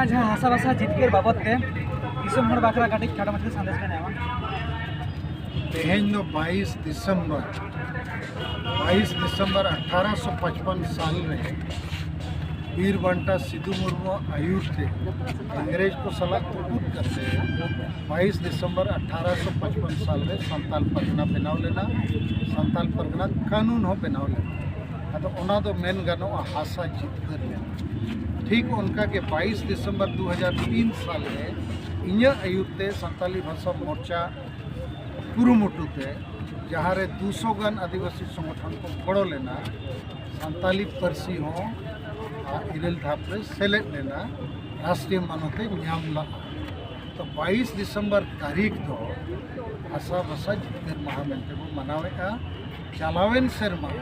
जहाँ हासा भाषा जितकर बाबत बाखरा काटी खाटा माछा संदेश में नामा तेहन 22 दिसंबर 1855 साल में वीर बंटा सिद्धू मुर्मू आयुर थे अंग्रेज को सलाह तुकुट करते 22 दिसंबर 1855 साल में संताल परगना बनाव लेना संताल परगना कानून हो बनाव लेना तो ओना तो मेन गानो हासा जितकर लेना ठीक उनका के 22 दिसंबर 2003 साल में इन आयुरते संताली भाषा मोर्चा कुरुमुटुते जहाँ रे 200 गान आदिवासी संगठन को गड़ो लेना संताली पार्सी हो इरेल धापरे सेलेक्ट लेना राष्ट्रीय मानते नाम लगा तो 22 दिसंबर तारीख दो हासा भाषा जितकर माह मेंते बो मनावेगा चलावेन सेरमा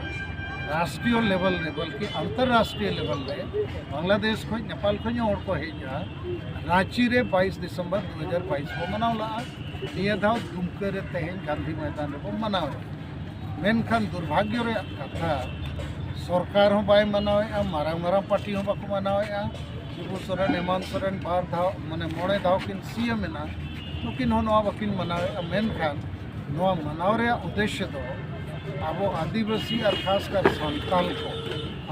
राष्ट्रीय लेवल रे बल्कि अंतरराष्ट्रीय लेवल रे बांग्लादेश को नेपाल को को हेजा रांची रे 22 दिसंबर 2022 को मनावला निया धाव दुमका रे तेहन गांधी मैदान रे मनावे मेनखान दुर्भाग्य रे कथा सरकार हो बाय मनावे मारांग मारांग पार्टी हो बाको मनावे शिबू सोरेन हेमंत सोरेन बार धाव माने मोड़े धाव किन सीएम ना नुकिन हो नवा बकिन मनावे मेनखान नवा मनाव रे उद्देश्य दो अब आदिवासी और खासकर संताल को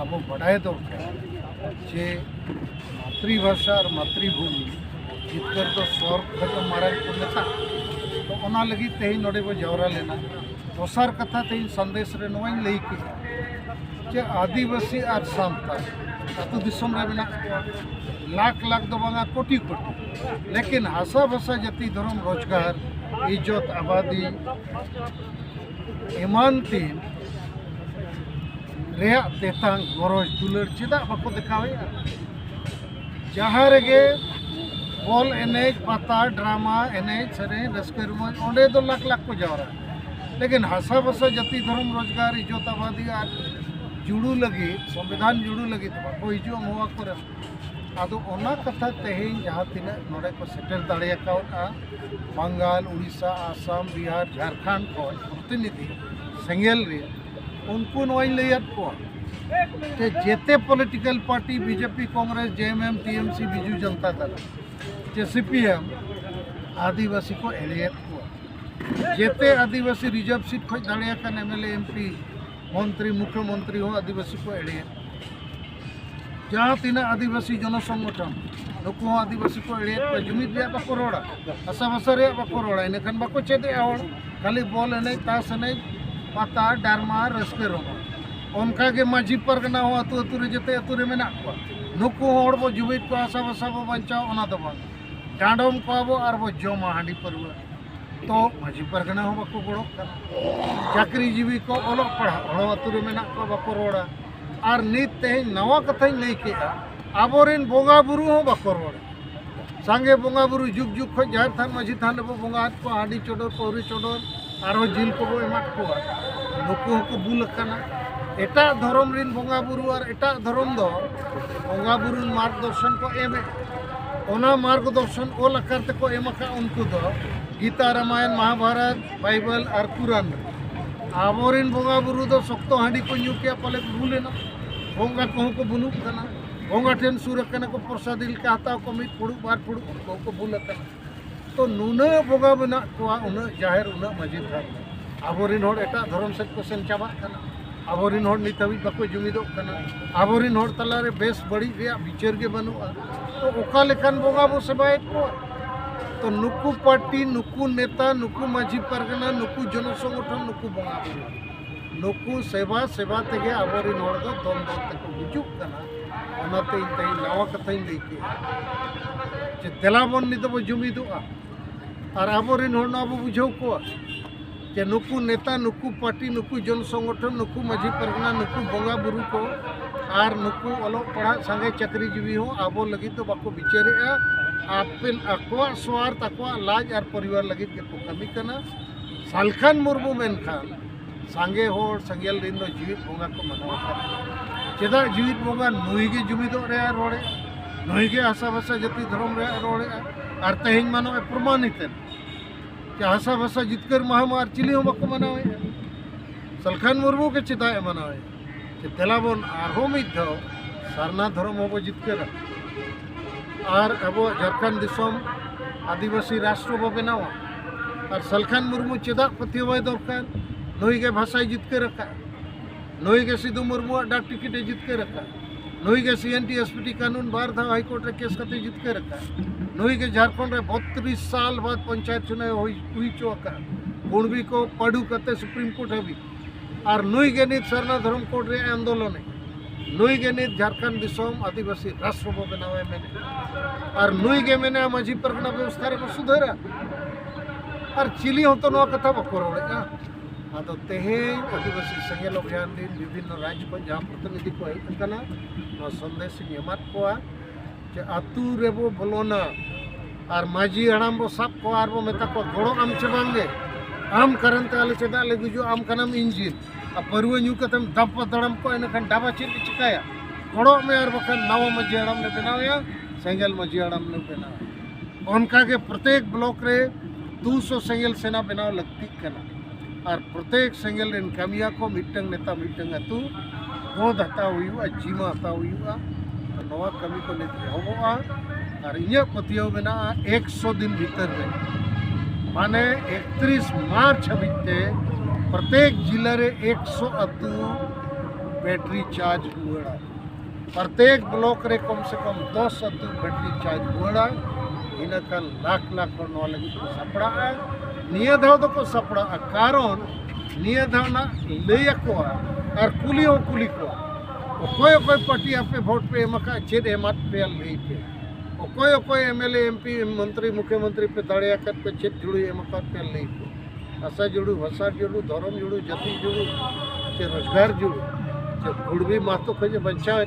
अब बढ़ाए दरकार जे मातृभाषा और मातृभूमि जितकर तो स्वर्ग खत्म मारा को नेता तो ओना लगी तेही नोडे को जवरा लेना दोसर कथा तेही संदेश रे नोई लई की जे आदिवासी और संताल अतु दिसम रे बिना लाख लाख दो बांगा कोटि कोटि लेकिन हासा भाषा जाति धर्म रोजगार इज्जत आबादी एमानतीन तेतांग गरज दुलर चेदा बाको देखावे जहाँ रेगे बॉल एनेज पाता ड्रामा एनेज सरे रस्कर में ओंडे दो लाख लाख को जावरा लेकिन हासा भाषा जाति धर्म रोजगार इज्जत आबादी और जुड़ू लगी संविधान जुड़ू लगी तो बाको हिजू मुआ करे आदो ओना कथा तेहें जहाँ तीन नोडे को सेटल दाड़े बंगाल उड़ीसा आसाम बिहार झारखंड को प्रतिनिधि सेंगेल रे उनको नोई लैयात को जेते political party BJP Congress JMM TMC Biju Janata Dal जे सीपीएम आदिवासी को एलियत को जेते आदिवासी रिजर्व सीट खोज दाड़े एमएलए एमपी मंत्री मुख्यमंत्री हो आदिवासी को एलियत जहाँ तीन आदिवासी जनसंगठन नुकु आदिवासी को एड़ियत को जुमिद रे बाको रोड़ा आशा भाषा रे बाको रोड़ा इनखान बाको चेदे हर खाली बॉल एनेज ताश एनेज पाता डारमा रस्के रोमा उनका के माझी परगना हो अतु अतु रे जते अतु रे मेना को नुकु हर बो जुमिद को आशा भाषा बो बंचाओ ओना दो बांग डांडम को आबो आर बो जमा हांडी परवा तो माझी परगना हो बाको गड़ो चाकरी जीवी को ओलोक पढ़ा हड़ो अतु रे मेना को बाको रोड़ा और नित तेज नवा कथा लई के आबोरेन बोंगा बुरु हो बाको रोड़े सांगे बोंगा बुरु जुग जुग खो जहर थान माझी थान बो बोंगा को हांडी चोडोर पौरी चोडोर आरो जिल को बो एमाट को नुकु को बुल कना एटा धर्म रिन बोंगा बुरु और एटा धर्म दो बोंगा बुरु मार्गदर्शन को एमे ओना मार्गदर्शन ओ लकारते को एमका उनको दो गीता रामायण महाभारत बाइबल और कुरान आबोरेन बोंगा बुरु दो सख्तो हांडी को न्यू के पाले भूलेना बोंगा को बुनुक कना बोंगा ठेन सुर कना को प्रसादिल का हाताव को मिट फुड़ू बार फुड़ू को बुलकना तो नुना बोंगा बना को उन जाहिर उन मस्जिद था आबोरेन होड़ एटा धर्म सेट को सेन चाबा कना आबोरेन होड़ नितवी बाको जुमिदो कना आबोरेन होड़ तला रे बेस बड़ी रे विचार के बनुआ तो ओका लेखन बोंगा बो सेबायत को तो नुकु पार्टी नुकु नेता नुकु माझी परगना नुकु जनसंगठन नुकु बोंगा नुकु सेवा सेवा तेगे आबोरेन होड़ दो दम दम तको गुजुक कना ओनाते तेई नवा कथाई लई के जे देलाबन नि दो जुमिदोआ और आबोरेन होड़ ना बो बुझाव को जे नुकु नेता नुकु पार्टी नुकु जनसंगठन नुकु माझी परगना नुकु बोंगा बुरु को और नुकु ओलो पढ़ा संगे चाकरी जीवी हो आबो लगी तो बाको विचारेआ आपेन अक्वा स्वार्थ अक्वा लाज और परिवार लगी के को कमी कना सालखान मुर्मू मेनखान सांगे होड़ संगेल दिन दो जीवित बोंगा को मनावा चेदा जीवित बोंगा नुई के जुमिदो रे रोड़े नुई के आशा भाषा जाति धर्म रे रोड़े और तेहें मानो प्रमाणित कि आशा भाषा जितकर महामार चिली हो बाको मनावे सालखान मुर्मू के चेदा मनावे कि तेलाबन आरहो मिद धाव सारना धर्म हो जितकर और अब झारखंड दिसम आदिवासी राष्ट्र बो बनावा और सलखान मुर्मू चेदा पतिवाय दरकार नई के भाषा जितके रखा नई के सिद्धू मुर्मू डाक टिकट जितके रखा नई के CNT SPT कानून बार धा हाईकोर्ट रे केस करते जितके रखा नई के झारखंड रे 32 साल बाद पंचायत चुनाव हुई चौका कुणबी को पढ़ू करते सुप्रीम कोर्ट हबी और नई के नित सरना धर्म कोर्ट रे आंदोलन नई के नित झारखंड दिसम आदिवासी राष्ट्र बो बनावे मेने और नई के मेने माझी परगना व्यवस्था रे सुधारा और चिली होतो नो कथा बको रोड़ेगा आदो तेहें आदिवासी सेंगेल अभियान दिन विभिन्न राज्य को जहाँ प्रतिनिधि को हेकना संदेश एमाद कोआ जे आतु रेबो बोलोना और माझी हड़ाम बो सब को आर बो मेता को गोड़ो आम चबांगे आम करंते आले चेदा ले गुजो आम कनम इंजिन आ परवे न्यू कतम दप दड़म को एनखान डाबा चेद चिकाया गोड़ो में और बखन नवा माझी हड़ाम ने बनाया सेंगेल माझी हड़ाम ने बनाया उनका के प्रत्येक ब्लॉक रे 200 सेंगेल सेना बनाव लगती कना और प्रत्येक सेंगेल इन कामिया को मिटंग नेता मिटंग अतु गोद हता हुआ जीमा हता हुआ तो नवा कमी को नेता होगा और ये पतियों में ना 100 दिन भीतर में माने 31 मार्च बीते प्रत्येक जिले रे 100 अतु बैटरी चार्ज हुआ प्रत्येक ब्लॉक रे कम से कम 10 अतु बैटरी चार्ज हुआ इनका लाख लाख नवा लगी को सपड़ा निया धाव दो को सपड़ा कारण निया धाव ना ले को और कुली हो कुली को कोई पार्टी आपे वोट पे एमका चेद एमत पे ले पे कोई MLA MP मंत्री मुख्यमंत्री पे दाड़िया कर पे चेद जुड़ी एमका पे ले पे आशा जुड़ू भाषा जुड़ू धर्म जुड़ू जाति जुड़ू चे रोजगार जुड़ू चे गुड़बी मातो खोजे बचाव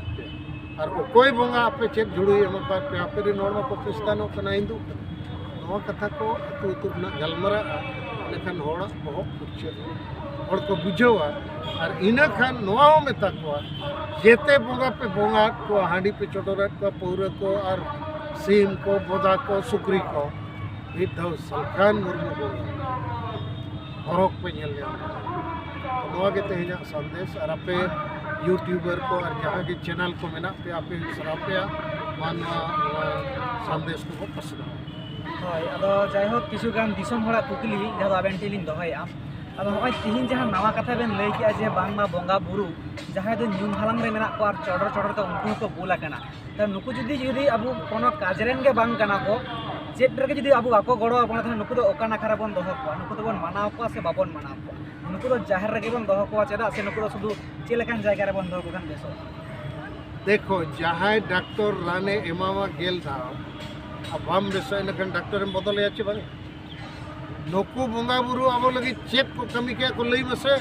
और कोई बोंगा आपे चेक जुड़ी एमका पे आपे रे नॉर्मा को क्रिस्तानो कना हिंदू नवा कथा को अतु अतु ना गलमरा लेकिन होड़ा बहुत कुछ और को बुझवा और इना खान नवा में तकवा जेते बोंगा पे बोंगा को हांडी पे चटोरत को पौर को और सीम को बोदा को सुकरी को विधव सलखान मुर्मू बोंगा हरोक पे नेल नवा के तेजा संदेश और आपे यूट्यूबर को और जहाँ के चैनल को मेना पे आप सरापया मानवा संदेश को पसंद হয় আদো যাই হোক কিছু গান দিশম হড়া কুকলি যাদো আবেন টিলিং দহয়া আদো হয় তিহিন যাহা নাওয়া কথা বেন লই কি যে বাংমা বঙ্গা বুরু যাহা দো নিউম হালাং রে মেনা को আর চড়র চড়র का उनको को बोला कना त नुकु जुदी अबु कोनो काजरेन के बांग कना को जेट रे जुदी अबु आको गड़ो अपन था नुकु दो ओका नाखरा बन दह को नुकु दो बन मानाव को से बाबन मानाव को नुकु दो जाहिर रे बन दह को चेदा से नुकु दो सुदु चेलकान जायगा रे बन दह को कान बेसो देखो जहाँ डॉक्टर राने एमावा गेल था अब हम बेसो इनकन डॉक्टर में बदल याचे बारे नुकु बोंगा बुरु अब लगी चेक को कमी क्या को लई मसे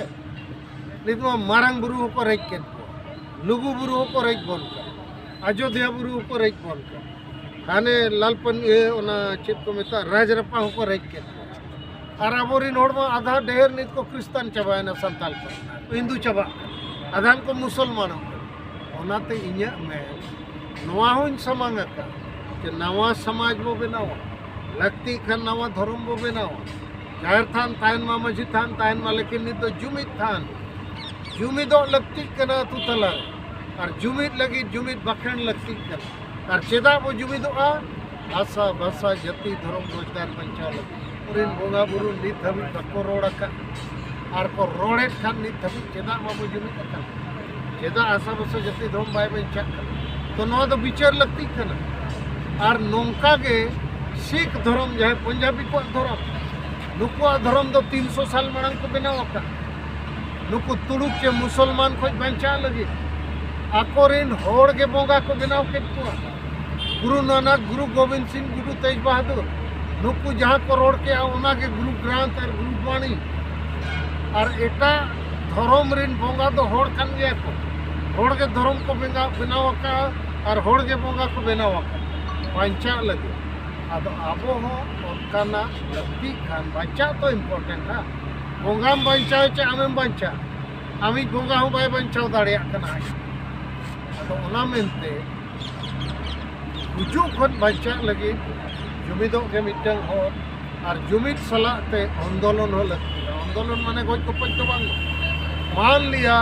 नितो मारंग बुरु को रेक के लुगु बुरु को रेक बन का अयोध्या बुरु को रेक बन का खाने लालपन ये ओना चेक को मेता राजरपा को रेक के और अबोरी नोड में आधा ढेर नित को क्रिश्चियन चबाए ना संताल को हिंदू चबा आधान को मुसलमान ओनाते इन्या में नवा हुन समांग का कि नवा समाज बो बनावा लगती खान नवा धर्म बो बनावा जाहिर थान तायन मा मजी थान तायन मा लेकिन नि तो जुमित थान जुमित लगती कना तू तला और जुमित लगी जुमित बखण लगती कर और चेदा वो जुमित आ भाषा भाषा जाति धर्म रोजगार पंचाल और इन बोगा बुरु नित हबी बको रोड़ा का और को रोड़े खान नित हबी चेदा मा वो जुमित का चेदा आशा भाषा जाति धर्म बाय पंचा तो नो तो विचार लगती कना और नौका के सिख धर्म जहाँ पंजाबी को धर्म नुकुआ धर्म तो 300 साल मांग को बनाव का नुकु तुड़ुक के मुसलमान को बचा लगे आकोरिन होड़ के बोंगा को बनाव के गुरु नानक गुरु गोविंद सिंह गुरु तेज बहादुर नुकु जहाँ को रोड के ओना के गुरु ग्रंथ और गुरु वाणी और एटा धर्म रिन बोंगा तो होड़ कन गया को होड़ के धर्म को बनाव का और होड़ के बोंगा को बनाव का बचा लगे अब आबो हो उनका लगती खान बचा तो इम्पोर्टेंट है बोंगा बचा चे आमें बचा आमी बोंगा हूँ बाय बचा दाड़िया कना तो ओना मेनते गुजु खन बचा लगे जुमिदों के मिटंग हो और जुमिद सलाते आंदोलन हो लगती है आंदोलन माने कोई को पंचो बांग मान लिया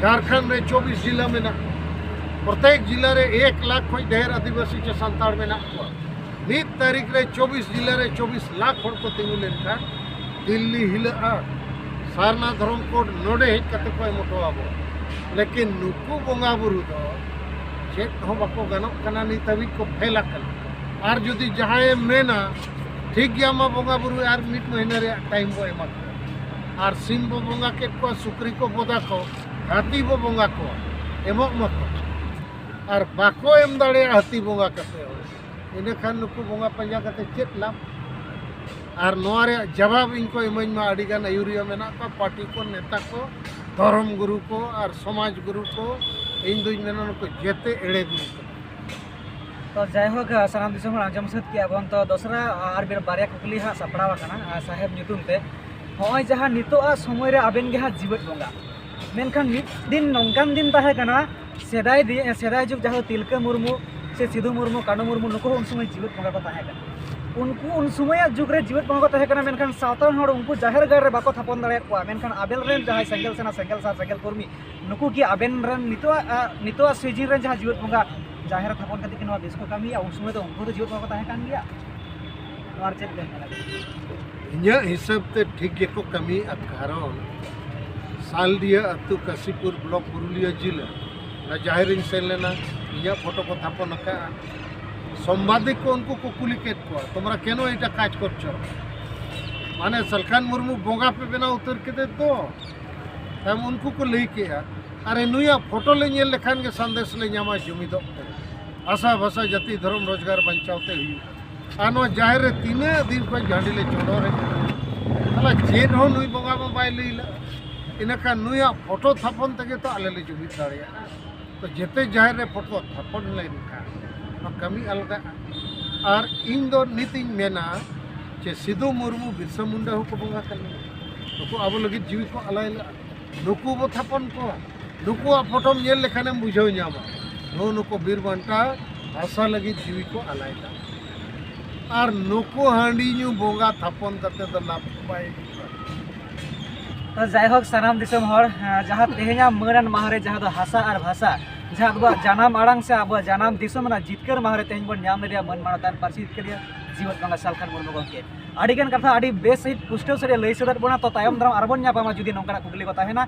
झारखंड में 24 जिला में ना प्रत्येक जिले रे 1 लाख खो ढेर आदिवासी चे सांताड़ में नित तारीख रे 24 जिले रे 24 लाख हड़ को तिंगु लेनखान दिल्ली हिला सारना धर्म कोड नोडे हेज कते को एमोटो आबो लेकिन नुकु बोंगा बुरु दो चेक हो बाको गानोक कना नित हाबि को फेला कल और जुदी जहां मेना ठीक गया मा बोंगा बुरु यार मिट महीना रे टाइम बो एमा और सिम बो बोंगा के को सुक्री को बोदा को हाथी बो बोंगा को एमोक मको और बाको एम दाड़े हाथी बोंगा कते हो इने खान नुकु बोंगा पंजा कते चेत लाभ और नोआ रे जवाब इनको इमन में अड़ी गान आयुरिया मेना को पार्टी को नेता को धर्म गुरु को और समाज गुरु को इन दुई मेना को जेते एड़े गुरु को तो जायहोक सानाम दिसम आंजम सद के अब तो दोसरा और बेर बारिया कुकली हा सपड़ावा कना साहेब ᱧᱩᱛᱩᱢ ते होय जहां नितोआ समय रे आबेन गे हा जीवत बोंगा मेनखान मिद दिन नोंकान दिन ताहे कना सेदाय जुग जहां तिलका मुर्मू से सिधु मुर्मू कानू मुर्मू नुको उन समय जीवत बोंगा को ताहे कना उनको उन समय जुग रे जीवत बोंगा को ताहे कना मेनखान सावतान हड़ उनको जाहिर गार रे बाको थापन दाड़े को मेनखान आबेल रेन जहां सेंगल सेना सेंगल सार सेंगल कर्मी नुको की आबेन रेन नितोआ सिजी रेन जहां जीवत बोंगा जाहिर थापन कते कि देश को कमी उन समय तो उनको तो जीवत बोंगा को ताहे कान गया और चेक इन्या हिसाब ते ठीक के को कमी कारण साल दिया अतु काशीपुर ब्लॉक पुरुलिया जिला ना जाहिर इन सेन लेना इन्या फोटो को थापन का संवादिक को उनको कुकुली केट को तुम्हारा केनो एटा काज करछो माने सलखान मुर्मू बोंगा पे बेना उतर के दे तो हम उनको को लई के अरे नुया फोटो ले नेल लेखान के संदेश ले ᱧᱟᱢᱟ जुमिदो आशा भाषा जाति धर्म रोजगार बचावते हुई आनो जाहिर तीन दिन को झांडी ले चोड़ो रे अला चेन हो नुई बोंगा में बाय लईला इनका नुया फोटो थापन तके तो आले ले जुमिद दाड़िया तो जेते जाहिर रे फोटो थापन लेन का कमी अलगा और इन दो नीति मेना जे सिधु मुर्मू बिरसा मुंडा हो को बोंगा कर नुको अब लगी जीवी को अलाइला नुको बो थापन को नुको फोटो नेल लेखाने बुझाव ᱧᱟᱢᱟ नुको बीर बांटा भाषा लगी जीवी को अलाइला और नुको हांडी न्यू बोंगा थापन करते तो लाभ पाए तो जायहोक सानाम दिसम हर जहां तेहेना मरन माहरे जहां दो हासा और भाषा जहां अब जानाम आड़ांग से अब जानाम दिसम ना जितकर माहरे तेहन बन ᱧᱟᱢ रे मन मानतान पारसी के जीवत बांगा सालखान मुर्मू गंके आडिगन कथा आडि बेस सहित पुष्टो से लई सदर बोना तो तायम दाराम आरबन ᱧᱟᱯᱟᱢᱟ जुदी नोंकना कुकली को ताहेना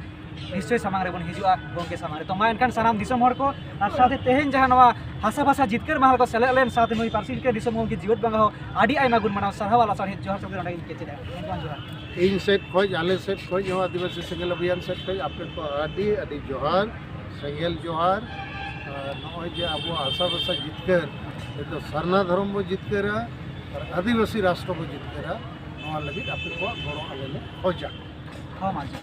निश्चय सामांग रे बन हिजुआ गंके सामांग रे तो मा एनखान सानाम दिसम हर को और साथे तेहेन जहां नवा हासा भाषा जितकर माहल को सेले लेन साथे नई पारसी के दिसम गंके जीवत बांगा हो आडि आयमा गुण मानाव सरहावाला साथे जोहार सब रंडा के चेदा जोहार इन सेट खोज आले सेट खोज जो आदिवासी सेंगल अभियान सेट खोज आपके को आदि आदि जोहार सेंगल जोहार नय जे अब आशा भाषा जितकर तो सरना धर्म बो जितकर और आदिवासी राष्ट्र को जितकर लगी आपके को गड़ो आले खोजा हां माजी